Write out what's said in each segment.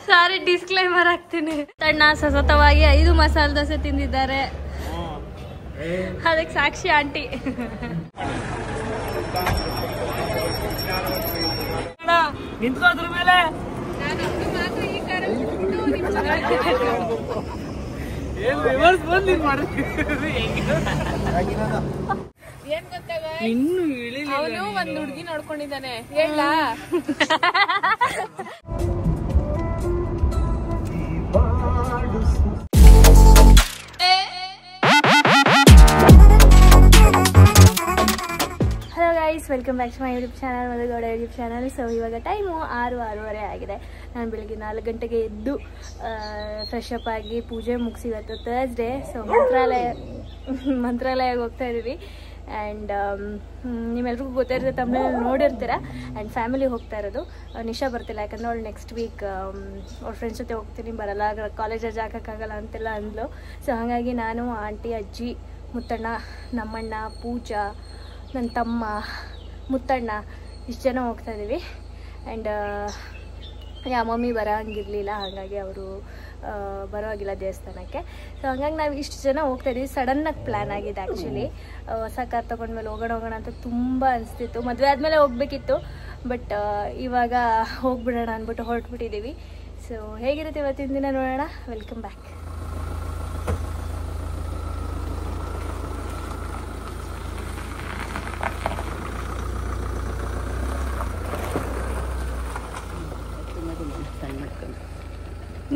ಸಾರಿ disclaimer ಹಾಕ್ತೀನಿ. ತಣ್ಣ ಸತತವಾಗಿ 5 ಮಸಾಲೆ ದೋಸೆ ತಿಂದಿದ್ದಾರೆ. ಅದಕ್ಕೆ ಸಾಕ್ಷಿ ಆಂಟಿ. ನಿಂತ್ಕೋದ್ರ ಮೇಲೆ ಇನ್ನು ಅವನು ಒಂದ್ ಹುಡ್ಗಿ ನೋಡ್ಕೊಂಡಿದ್ದಾನೆ. ಹೇಳ hello guys, welcome back to my YouTube channel, Madhu Gowda YouTube channel. So ಇವಾಗ ಟೈಮು 6:06 ಆಗಿದೆ. ನಾನು ಬೆಳಿಗ್ಗೆ 4 ಗಂಟೆಗೆ ಎದ್ದು ಫ್ರೆಶ್ ಅಪ್ ಆಗಿ ಪೂಜೆ ಮುಗಿಸಿ, ಇವತ್ತು ಥರ್ಸ್ಡೇ. ಸೊ ಮಂತ್ರಾಲಯಕ್ಕೆ ಹೋಗ್ತಾ ಇದ್ದೀವಿ. ಆ್ಯಂಡ್ ನಿಮ್ಮೆಲ್ರಿಗೂ ಗೊತ್ತಿರುತ್ತೆ, ತಮಿಳಲ್ಲಿ ನೋಡಿರ್ತೀರ. ಆ್ಯಂಡ್ ಫ್ಯಾಮಿಲಿ ಹೋಗ್ತಾ ಇರೋದು. ನಿಶಾ ಬರ್ತಿಲ್ಲ, ಯಾಕಂದ್ರೆ ಅವಳು ನೆಕ್ಸ್ಟ್ ವೀಕ್ ಅವ್ರ ಫ್ರೆಂಡ್ಸ್ ಜೊತೆ ಹೋಗ್ತೀನಿ, ಬರಲ್ಲ, ಕಾಲೇಜ್ ರಜೆ ಹಾಕೋಕ್ಕಾಗಲ್ಲ ಅಂತೆಲ್ಲ ಅಂದ್ಲು. ಸೊ ಹಾಗಾಗಿ ನಾನು, ಆಂಟಿ, ಅಜ್ಜಿ, ಮುತ್ತಣ್ಣ, ನಮ್ಮಣ್ಣ, ಪೂಜಾ, ನನ್ನ ತಮ್ಮ, ಮುತ್ತಣ್ಣ, ಇಷ್ಟು ಜನ ಹೋಗ್ತಾ ಇದ್ದೀವಿ. ಆ್ಯಂಡ್ ಮಮ್ಮಿ ಬರೋಂಗಿರಲಿಲ್ಲ, ಹಾಗಾಗಿ ಅವರು ಬರೋ ಆಗಿಲ್ಲ ದೇವಸ್ಥಾನಕ್ಕೆ. ಸೊ ಹಂಗಾಗಿ ನಾವು ಇಷ್ಟು ಜನ ಹೋಗ್ತಾ ಇದ್ದೀವಿ. ಸಡನ್ನಾಗಿ ಪ್ಲ್ಯಾನ್ ಆಗಿದೆ ಆ್ಯಕ್ಚುಲಿ. ಹೊಸ ಕಾರ್ ತೊಗೊಂಡ್ಮೇಲೆ ಹೋಗೋಣ ಅಂತ ತುಂಬ ಅನಿಸ್ತಿತ್ತು. ಮದುವೆ ಆದಮೇಲೆ ಹೋಗ್ಬೇಕಿತ್ತು, ಬಟ್ ಇವಾಗ ಹೋಗ್ಬಿಡೋಣ ಅಂದ್ಬಿಟ್ಟು ಹೊರಟ್ಬಿಟ್ಟಿದ್ದೀವಿ. ಸೊ ಹೇಗಿರುತ್ತೆ ಇವತ್ತಿನ ದಿನ ನೋಡೋಣ. Welcome back.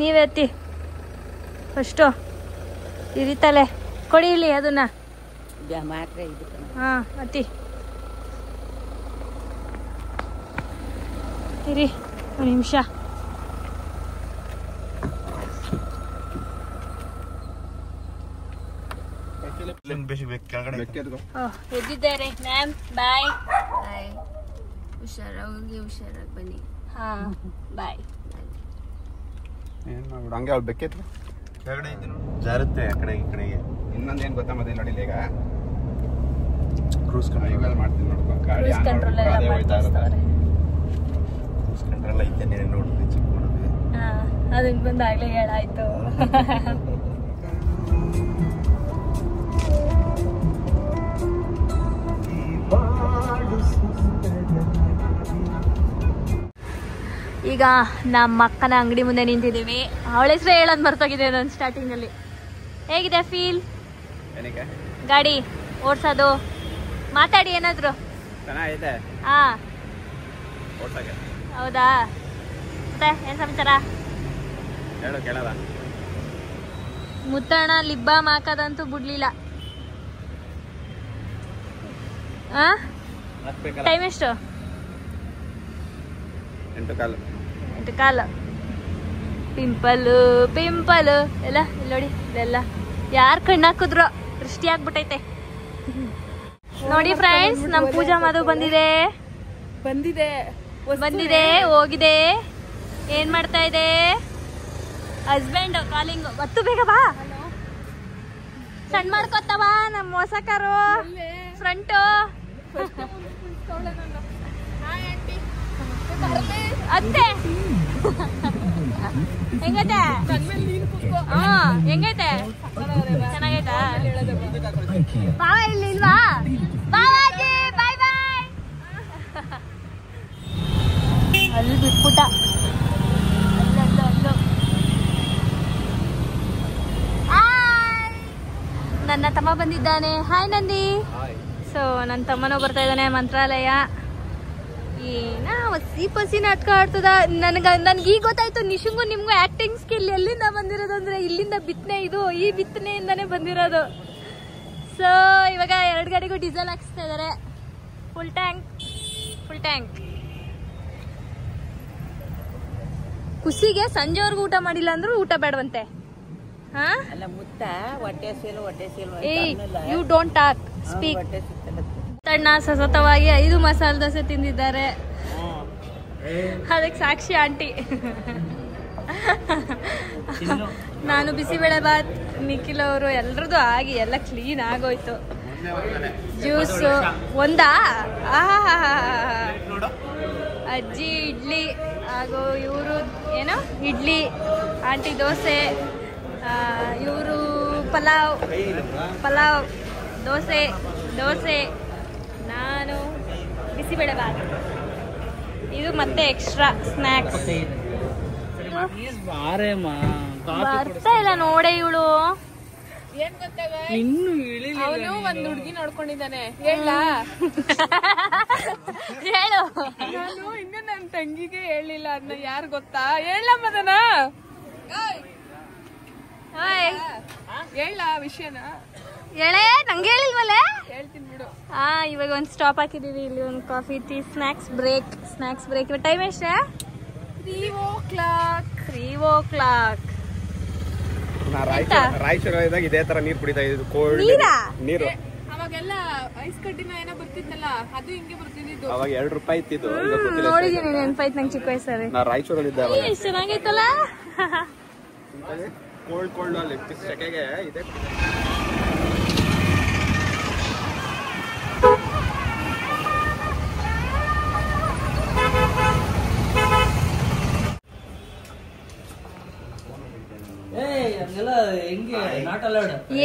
ನೀವೇ ಎತ್ತಿ ಫಸ್ಟು, ಇರಿತಲೆ ಕೊಡಿ ಇಲ್ಲಿ ಅದನ್ನ. ಹಾಂ ಅತ್ತಿ ಇರಿ ಒಂದು ನಿಮಿಷ. ಎದ್ದಿದ್ದಾರೆ ಮ್ಯಾಮ್. ಬಾಯ್. ಹುಷಾರಾಗಿ ಬನ್ನಿ. ಹಾಂ ಬಾಯ್. ಹಂಗೆ ಅವ್ಳು ಬೆಕ್ಕಿತ್ತು ಜಾರುತ್ತೆ ಆ ಕಡೆ ಈ ಕಡೆಗೆ. ಇನ್ನೊಂದೇನು ಗೊತ್ತಾ ಮತ್ತೆ ನೋಡಿ, ಈಗ ಕ್ರೂಸ್ ಕಂಟ್ರೋಲ್ ಮಾಡ್ತೀನಿ ನೋಡ್ಕೊ. ಗಾಡಿ ಕಂಟ್ರೋಲ್ ಐತೆ, ನೀನು ನೋಡ್ತೀನಿ ಚೆಕ್ ಮಾಡಿದ್ವಿ. ಹಾಂ ಅದಕ್ಕೆ ಬಂದಾಗಲೇ ಹೇಳಾಯ್ತು. ಈಗ ನಮ್ಮ ಅಕ್ಕನ ಅಂಗಡಿ ಮುಂದೆ ನಿಂತಿದ್ದೀವಿ. ಅವಳ ಹೆಸರು ಹೇಳೋದು ಮರ್ತೋಗಿದೆ ನಾನು ಸ್ಟಾರ್ಟಿಂಗಲ್ಲಿ. ಹೇಗಿದೆ ಫೀಲ್ ಗಾಡಿ ಓಡಿಸೋದು? ಮಾತಾಡಿ ಏನಾದ್ರು. ಚೆನ್ನಾಗಿದೆ. ಹಾಂ ಹೌದಾ? ಮತ್ತೆ ಏನು ಸಮಾಚಾರ? ಹೇಳು ಕೇಳಲ್ಲ. ಮುತ್ತಣ್ಣ ಲಿಬ್ಬಾಮ್ ಹಾಕೋದಂತೂ ಬಿಡ್ಲಿಲ್ಲ. ಹಾಂ ಟೈಮ್ ಎಷ್ಟು? 8 ಕಾಲು. ಪಿಂಪಲು ಎಲ್ಲ ಇಲ್ಲಿ ನೋಡಿ. ಇದೆಲ್ಲ ಯಾರು ಕಣ್ಣಾಕಿದ್ರು ದೃಷ್ಟಿ ಆಗ್ಬಿಟ್ಟೈತೆ ನೋಡಿ ಫ್ರೆಂಡ್ಸ್. ನಮ್ಮ ಪೂಜಾ ಮಧು ಬಂದಿದೆ. ಹೋಗಿದೆ. ಏನ್ ಮಾಡ್ತಾ ಇದೆ? Husband calling. ಒತ್ತು ಬೇಗ ಬಾ. ಸಣ್ಣ ಮಾಡ್ಕೊತಾವ ನಮ್ಮ ಹೊಸ ಕಾರು ಫ್ರಂಟು. ಅತ್ತೆ ಹೆಂಗೈತೆ? ಹೆಂಗೈತೆ? ಚೆನ್ನಾಗೈತಾ? ಬಾವ ಇಲ್ಲಿ ಇಲ್ವಾ? ಬಾವಾಜಿ ಬಾಯ್ ಬಾಯ್. ಅಲ್ಲಿ ಬಿಟ್ಬಿಟ್ಟ. ಅಲ್ಲೋ ನನ್ನ ತಮ್ಮ ಬಂದಿದ್ದಾನೆ. ಹಾಯ್ ನಂದಿ. ಸೊ ನನ್ನ ತಮ್ಮನೂ ಬರ್ತಾ ಇದ್ದಾನೆ. ಮಂತ್ರಾಲಯ ಪಸಿ ನಾಟಕ ಆಡ್ತದ. ನನ್ಗೆ ಈಗ ಗೊತ್ತಾಯ್ತು, ನಿಶುಂಗು ನಿಮ್ಗೂ ಆಕ್ಟಿಂಗ್ ಸ್ಕಿಲ್ ಎಲ್ಲಿಂದ ಬಂದಿರೋದು ಅಂದ್ರೆ ಇಲ್ಲಿಂದ ಬಿತ್ತನೆ, ಇದು ಈ ಬಿತ್ತನೆಯಿಂದಾನೇ ಬಂದಿರೋದು. ಸೊ ಇವಾಗ 2 ಗಾಡಿಗೂ ಡೀಸೆಲ್ ಹಾಕ್ಸ್ತಾ ಇದಾರೆ. Full tank. ಖುಷಿಗೆ ಸಂಜೆವರೆಗೂ ಊಟ ಮಾಡಿಲ್ಲ ಅಂದ್ರೂ ಊಟ ಬೇಡವಂತೆ. You don't talk, speak. ತಣ್ಣ ಸತತವಾಗಿ 5 ಮಸಾಲೆ ದೋಸೆ ತಿಂದಿದ್ದಾರೆ. ಅದಕ್ಕೆ ಸಾಕ್ಷಿ ಆಂಟಿ. ನಾನು ಬಿಸಿಬೇಳೆ ಬಾತ್, ನಿಖಿಲ್ ಅವರು ಎಲ್ರದ್ದು ಆಗಿ ಎಲ್ಲ ಕ್ಲೀನ್ ಆಗೋಯ್ತು. ಜ್ಯೂಸು ಒಂದಾ? ಅಜ್ಜಿ ಇಡ್ಲಿ ಹಾಗೂ ಇವರು ಏನೋ ಇಡ್ಲಿ, ಆಂಟಿ ದೋಸೆ, ಇವರು ಪಲಾವ್, ದೋಸೆ, ನಾನು ಬಿಸಿಬೇಳೆಬಾತ್. ಇದು ಮತ್ತೆ ಎಕ್ಸ್ಟ್ರಾ ಸ್ನ್ಯಾಕ್ಸ್. ಬರ್ತಾ ಇಲ್ಲ ನೋಡೆ ಇವಳು. ಏನ್ ಗೊತ್ತಾಗ ಅವನು ಒಂದ್ ಹುಡ್ಗಿ ನೋಡ್ಕೊಂಡಿದ್ದಾನೆ. ಹೇಳು. ನಾನು ಇನ್ನು ನನ್ ತಂಗಿಗೆ ಹೇಳಿಲ್ಲ ಅದನ್ನ. ಯಾರು ಗೊತ್ತಾ? ಹೇಳ ಮದನ, ಹೇಳ ವಿಷಯನ. ಹೇಳೇ, ನಂಗೆ ಹೇಳಿಲ್ವಲ್ಲ. ಹೇಳ್ತೀನಿ ಬಿಡು. ಇವಾಗ ಒಂದು ಸ್ಟಾಪ್ ಹಾಕಿದೀವಿ. ಇಲ್ಲಿ ಒಂದು ಕಾಫಿ ಟೀ ಸ್ನ್ಯಾಕ್ಸ್ ಬ್ರೇಕ್. ಇವಾಗ ಟೈಮ್ ಎಷ್ಟೇ? 3 o'clock. ರಾಯಚೂರಿದಾಗ ಇದೇ ತರ ನೀರ್ ಕುಡಿತಾ ಇದ್ದು. ಕೋಲ್ಡ್ ನೀರು. ಅವಾಗೆಲ್ಲ ಐಸ್ ಕಡ್ಡಿನ ಏನೋ ಬರ್ತಿತ್ತಲ್ಲ, ಅದು ಹಿಂಗೆ ಬರ್ತಿದ್ದು. ಅವಾಗ 2 ರೂಪಾಯಿ ಇತ್ತಿದ್ದು. ನೋಡಿದೀನಿ, ನೆನಪಾಯ್ತು ನಂಗೆ ಚಿಕ್ಕ ವಯಸ್ಸಲ್ಲಿ. ನಾ ರಾಯಚೂರಲ್ಲಿ ಇದ್ದೆ. ಎಷ್ಟು ಚೆನ್ನಾಗಿತ್ತಲ್ಲ. ಕೋಲ್ಡ್ ಅಲ್ಲಿ ಸೆಕೆಗೆ ಇದೆ.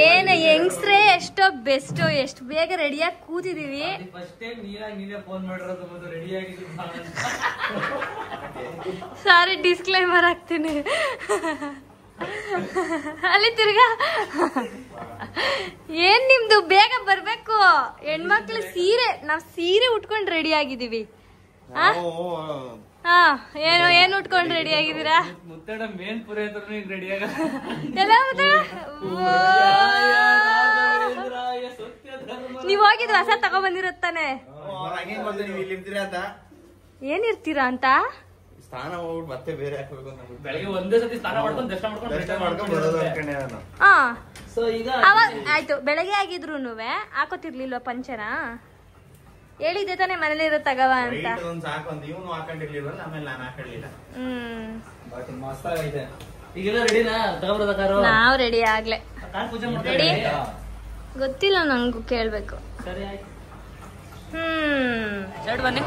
ಏನ ಹೆಂಗ್ಸ್ರೆ ಎಷ್ಟೋ ಬೆಸ್ಟೋ, ಎಷ್ಟು ಬೇಗ ರೆಡಿಯಾಗಿ ಕೂತಿದೀವಿ. ಸಾರಿ, ಡಿಸ್ಕ್ಲೈಮರ್ ಹಾಕ್ತೀನಿ. ಅಲ್ಲಿ ತಿರ್ಗಾ ಏನ್ ನಿಮ್ದು ಬೇಗ ಬರ್ಬೇಕು. ಹೆಣ್ಮಕ್ಳು ಸೀರೆ, ನಾವ್ ಸೀರೆ ಉಟ್ಕೊಂಡ್ ರೆಡಿ ಆಗಿದೀವಿ. ಏನ್ ಉಟ್ಕೊಂಡ್ ರೆಡಿ ಆಗಿದ್ದೀರಾ? ನೀವ್ ಹೋಗಿದ್ ಹೊಸ ತಗೊಂಡ್ಬಂದಿರತ್ತಾನೆ. ಏನಿರ್ತೀರಾ ಅಂತ ಮತ್ತೆ ಬೇರೆ ಅವಾಗ ಆಯ್ತು. ಬೆಳಗ್ಗೆ ಆಗಿದ್ರು ಹಾಕೋತಿರ್ಲಿಲ್ವ ಪಂಚನ? ಹೇಳಿದ್ದೆ ತಾನೆ ಮನೇಲಿ ಇರೋ ತಗವ ಅಂತ. ನಾವ್ ರೆಡಿ ಆಗ್ಲೆ. ರೆಡಿ ಗೊತ್ತಿಲ್ಲ ನಂಗೂ, ಕೇಳ್ಬೇಕು. ಬನ್ನಿ.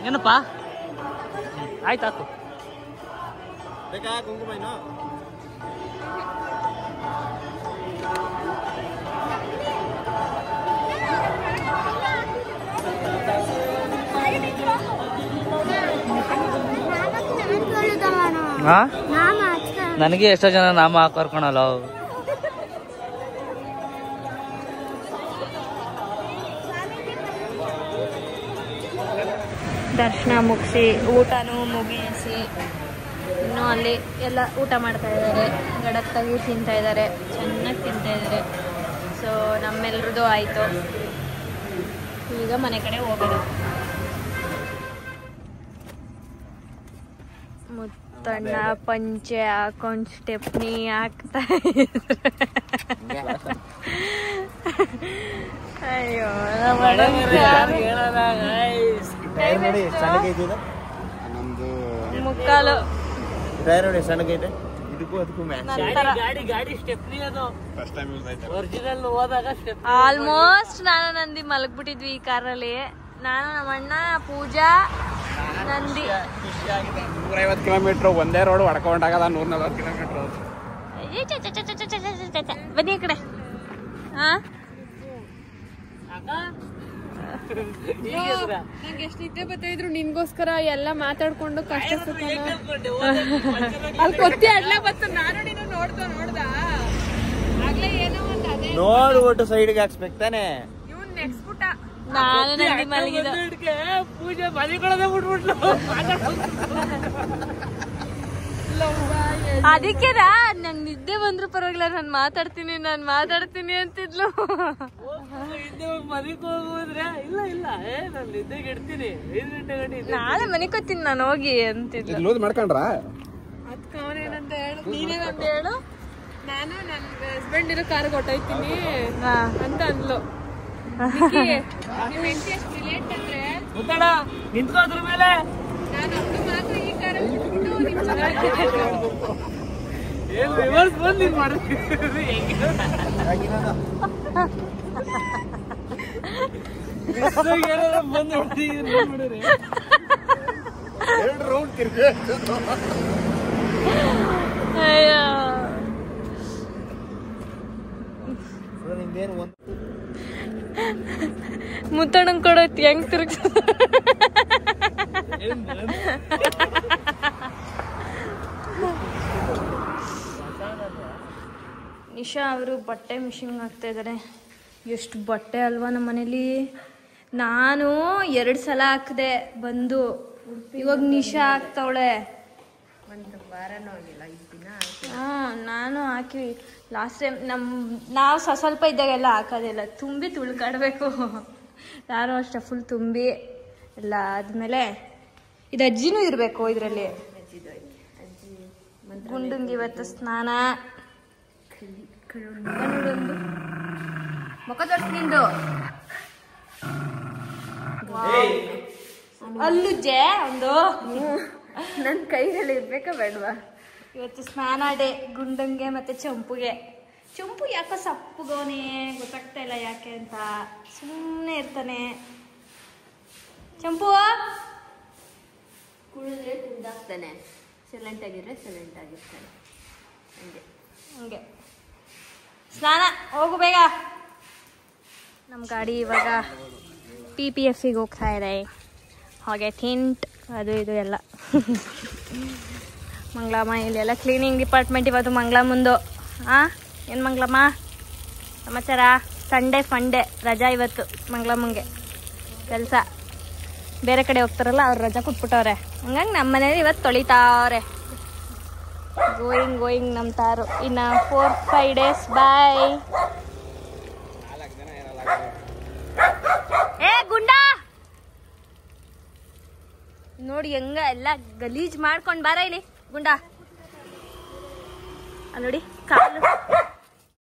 ಏನಪ್ಪ ಆಯ್ತಾಕು ಬೇಕಾ ಕುಂಕುಮ ಏನು? ನನಗೆ ಎಷ್ಟೋ ಜನ ನಾಮ ಹಾಕೋರ್ಕೊಳಲ್ಲ. ದರ್ಶನ ಮುಗಿಸಿ ಊಟನೂ ಮುಗಿಸಿ ಇನ್ನು ಅಲ್ಲಿ ಎಲ್ಲ ಊಟ ಮಾಡ್ತಾ ಇದ್ದಾರೆ. ಗಡತ್ತಾಗಿ ತಿಂತಾ ಇದ್ದಾರೆ, ಚೆನ್ನಾಗಿ ತಿಂತಾ ಇದ್ದಾರೆ. ಸೊ ನಮ್ಮೆಲ್ರದ್ದು ಆಯಿತು. ಈಗ ಮನೆ ಕಡೆ ಹೋಗೋದು. ಮುತ್ತಣ್ಣ ಪಂಚೆ ಹಾಕೊಂಡು ಸ್ಟೆಪ್ನಿ ಹಾಕ್ತಾ ಅಯ್ಯೋ ನಮ್ದು ಮುಕ್ಕಾಲು ನೋಡಿ ಸಣ್ಣಗೈತೆ. ಇದಕ್ಕೂ ಅದಕ್ಕೂ ಆಲ್ಮೋಸ್ಟ್ ನಾನು ನಂದಿ ಮಲಗ್ಬಿಟ್ಟಿದ್ವಿ ಈ ಕಾರಲ್ಲಿ. ನಾನು ನಮ್ಮಣ್ಣ, ಪೂಜಾ, ನಂದಿ. 150 ಕಿಲೋಮೀಟರ್ ಒಂದೇ ರೋಡ್ ಹೊಡ್ಕೊಂಡಾಗದ. 140 ಕಿಲೋಮೀಟರ್. ಬನ್ನಿ ಈ ಕಡೆ. ನಂಗೆ ಎಷ್ಟು ನಿದ್ದೆ ಬರ್ತಾ ಇದ್ರು ನಿನ್ಗೋಸ್ಕರ ಎಲ್ಲ ಮಾತಾಡ್ಕೊಂಡು ಕಷ್ಟ ಅಲ್ಲಿ ಕೊತ್ತಿ ಅಡ್ಲ ಬತ್ತು. ನಾನು ನೀನು ನೋಡ್ದ ಆಗ್ಲೇ ಏನೋ ಒಂದು ಅದೇ ನೋಡ್ಬಿಟ್ಟು ಸೈಡ್ಗೆ ಹಾಕ್ಸ್ಬೇಕು ತಾನೆ. ಇವ್ನ್ ನೆಕ್ಸ್ಟ್ ಪುಟ ನಾನು ನಂದಿ ಮಲಗಿದ. ಪೂಜೆ ಮಲಿಕೊಳ್ಳೋದೇ ಬಿಟ್ಬಿಟ್ಲು. ಅದಕ್ಕೆನಾ ನಂಗೆ ನಿದ್ದೆ ಬಂದ್ರು ಪರವಾಗಿಲ್ಲ, ನಾನು ಮಾತಾಡ್ತೀನಿ ಅಂತಿದ್ಲು. ಮನೆಗೆ ಹೋಗುದ್ರೆ ಇಲ್ಲ ಇಲ್ಲ ನಾನು ನಿದ್ದೆಗೆ ಇಡ್ತೀನಿ 5 ಗಂಟೆ ಗಂಟೆ ನಾಳೆ ಮನೆಗೆ ಹೋಗ್ತೀನಿ ನಾನು ಹೋಗಿ ಅಂತಿದ್ಲು. ಲೂಸ್ ಮಾಡ್ಕೊಂಡ್ರ ಅದಕ್ಕೆ ಅವನೇನಂತ ಹೇಳು, ನೀನೇನಂತ ಹೇಳು, ನಾನು ನನ್ನ ಹಸ್ಬೆಂಡ್ ಇರೋ ಕಾರ್ ಕೊಟ್ಟೋಯ್ತೀನಿ ಅಂತ ಅಂದ್ಲು. ನಿಮ್ಮ ಹೆಂಡತಿ ಅಷ್ಟು ರಿಲೇಟ್ ಅಂದ್ರೆ ಮುತ್ತಡ ನಿಂತ್ಕೋದ್ರ ಮೇಲೆ ನಾನು ಒಬ್ಳು ಮಾತ್ರ ಈ ಕಾರಲ್ಲಿ ಏನ್ ರಿವರ್ಸ್ ಬಂದು ನೀನ್ ಮಾಡ್ತೀನಿ ಏನಾರ ಬಂದು ನೋಡಿರಿ 2 ರೌಂಡ್ ತಿರ್ಗಿ ಮುತ್ತಣ್ಣಂಗ್ ಕೊಡೋತ್ ಹೆಂಗ್ ತಿರುಗ್ಸ ನಿಶಾ ಅವರು ಬಟ್ಟೆ ಮಿಷಿನ್ಗೆ ಹಾಕ್ತಾ ಇದ್ದಾರೆ. ಎಷ್ಟು ಬಟ್ಟೆ ಅಲ್ವಾ ನಮ್ಮ ಮನೇಲಿ. ನಾನು 2 ಸಲ ಹಾಕಿದೆ ಬಂದು, ಇವಾಗ ನಿಶಾ ಹಾಕ್ತಾವಳೆ. ಹಾಂ ನಾನು ಹಾಕಿ ಲಾಸ್ಟ್ ಟೈಮ್ ನಾವು ಸ್ವಲ್ಪ ಇದ್ದಾಗೆಲ್ಲ ಹಾಕೋದಿಲ್ಲ, ತುಂಬಿ ತುಳ್ಕಾಡ್ಬೇಕು. ನಾನು ಅಷ್ಟೇ ಫುಲ್ ತುಂಬಿ ಎಲ್ಲ ಆದಮೇಲೆ ಇದು ಅಜ್ಜಿನೂ ಇರಬೇಕು ಇದರಲ್ಲಿ. ಗುಂಡಂಗೆ ಇವತ್ತು ಸ್ನಾನ ಮುಖ ತೋರಿಸಿ ನಿಂದು ಅಲ್ಲುಜ್ಜೆ ಒಂದು ನನ್ನ ಕೈಯಲ್ಲಿ ಇರ್ಬೇಕಾ ಬೇಡವಾ. ಇವತ್ತು ಸ್ನಾನ ಡೇ ಗುಂಡಂಗೆ ಮತ್ತೆ ಚಂಪುಗೆ. ಚಂಪು ಯಾಕೋ ಸಪ್ಪುಗೋನೆ ಗೊತ್ತಾಗ್ತಾ ಇಲ್ಲ ಯಾಕೆ ಅಂತ, ಸುಮ್ಮನೆ ಇರ್ತಾನೆ. ಚಂಪು ಕುಡಿದ್ರೆ ಕುಡ್ದಾಗ್ತಾನೆ, ಸೈಲೆಂಟ್ ಆಗಿದ್ರೆ ಸೈಲೆಂಟ್ ಆಗಿರ್ತಾನೆ. ಹಂಗೆ ಹಂಗೆ ಸ್ನಾನ ಹೋಗು ಬೇಗ. ನಮ್ಮ ಗಾಡಿ ಇವಾಗ PPFಗೆ ಹೋಗ್ತಾ ಇದೆ. ಹಾಗೆ ಟಿಂಟ್ ಅದು ಇದು ಎಲ್ಲ ಮಂಗಳಮ್ಮ ಇಲ್ಲೆಲ್ಲ ಕ್ಲೀನಿಂಗ್ ಡಿಪಾರ್ಟ್ಮೆಂಟ್ ಇವತ್ತು ಮಂಗಳಮ್ಮಂದು. ಏನು ಮಂಗಳಮ್ಮ ಸಮಾಚಾರ? ಸಂಡೇ ಫಂಡೇ ರಜಾ ಇವತ್ತು ಮಂಗಳಮ್ಮಂಗೆ ಕೆಲಸ. ಬೇರೆ ಕಡೆ ಹೋಗ್ತಾರಲ್ಲ ಅವ್ರು ರಜಾ ಕೊಟ್ಬಿಟ್ಟವ್ರೆ, ಹಂಗಾಗಿ ನಮ್ಮ ಮನೇಲಿ ಇವತ್ತು ತೊಳಿತಾವ್ರೆ. ಗೋಯಿಂಗ್ ನಮ್ಮ ತಾರು. ಇನ್ನು 4-5 ಡೇಸ್ ಬಾಯ್. ಏ ಗುಂಡ ನೋಡಿ ಹೆಂಗ ಎಲ್ಲ ಗಲೀಜ್ ಮಾಡ್ಕೊಂಡ್ ಬಾರ ಇಲ್ಲಿ ಗುಂಡ. ಅಲ್ಲಿ ನೋಡಿ ಕಾಲು